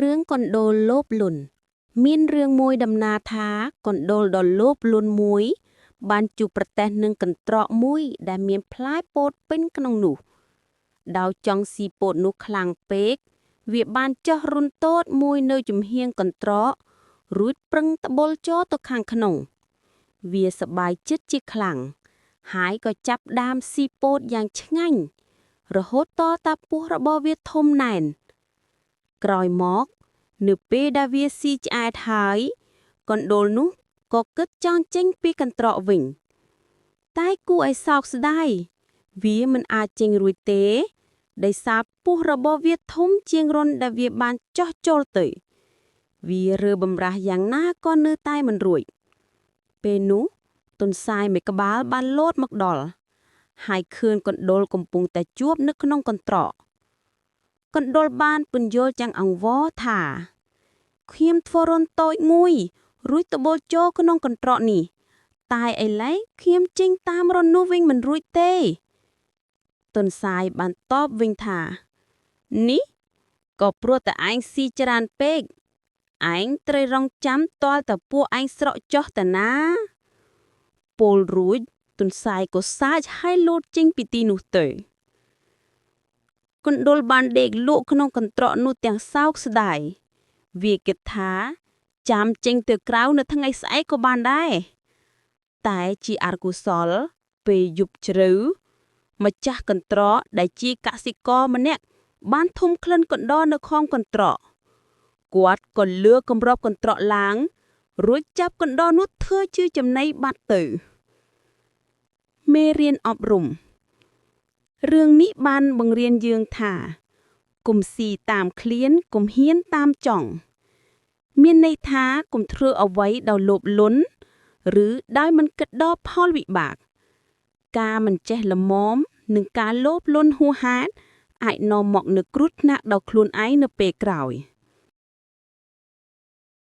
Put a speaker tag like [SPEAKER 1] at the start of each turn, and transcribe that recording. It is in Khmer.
[SPEAKER 1] រឿងកណ្ដូលលោភលន់មានរឿងមួយដំណាលថាកណ្ដូលដ៏លោភលន់មួយបានជួបប្រទះនឹងកន្ត្រកមួយដែលមានផ្លែពោតពេញក្នុងនោះដោយចង់ស៊ីពោតនោះខ្លាំងពេកវាបានចោះរុនតូចមួយនៅចំហៀងកន្ត្រករួចប្រឹងត្បុលចូលទៅខាងក្នុងវាសប្បាយចិត្តជាខ្លាំងហើយក៏ចាប់ដើមស៊ីពោតយ៉ាងឆ្ងាញ់រហូតតតាពោះរបស់វាធំណែនក្រោយមកនៅពេលដែលវាស៊ីឆ្អែតហើយកណ្ដូលនោះក៏គិតចង់ចេញពីកន្ត្រកវិញតែគួរឲ្យសោកស្ដាយវាមិនអាចចេញរួចទេដោយសារពោះរបស់វាធំជាងរន្ធដែលវាបានចោះចូលទៅវារើបំរាស់យ៉ាងណាក៏នៅតែមិនរួចពេលនោះទន្សាយមួយក្បាលបានលោតមកដល់ហើយឃើញកណ្ដូលកំពុងតែជួបនៅក្នុងកន្ត្រកកណ្ដូលបានពន្យល់យ៉ាងអង្វរថាខ្ញុំធ្វើរន្ធតូចមួយរួចត្បូលចូលក្នុងកន្ត្រកនេះតែឥឡូវខ្ញុំចេញតាមរន្ធនោះវិញមិនរួចទេទន្សាយបានតបវិញថានេះក៏ព្រោះតែឯងស៊ីច្រើនពេកឯងត្រូវរង់ចាំទាល់តែពួកឯងស្រកចុះតាណាពោលរួចទន្សាយក៏សាចហើយលោតចេញពីទីនោះទៅកណ្ដូលបានដេកលក់ក្នុងកន្ត្រកនោះទាំងសោកស្ដាយវាគិតថាចាំចេញទៅក្រៅនៅថ្ងៃស្អែកក៏បានដែរតែជាអកុសលពេលយប់ជ្រៅម្ចាស់កន្ត្រកដែលជាកសិករម្នាក់បានធំក្លិនកណ្ដោនៅខំកន្ត្រកគាត់ក៏លើគម្របកន្ត្រកឡើងរួចចាប់កណ្ដោនោះធ្វើជាចំណីបាត់ទៅមេរៀនអប់រំរឿងនេះបានបង្រៀនយើងថាកុំស៊ីតាមឃ្លានកុំហ៊ានតាមចង់មានន័យថាកុំធ្វើអ្វីដោយលោភលន់ឬដោយមិនគិតដល់ផលវិបាកការមិនចេះល្មមនិងការលោភលន់ហួសហេតុអាចនាំមកនូវគ្រោះថ្នាក់ដល់ខ្លួនឯងនៅពេលក្រោយ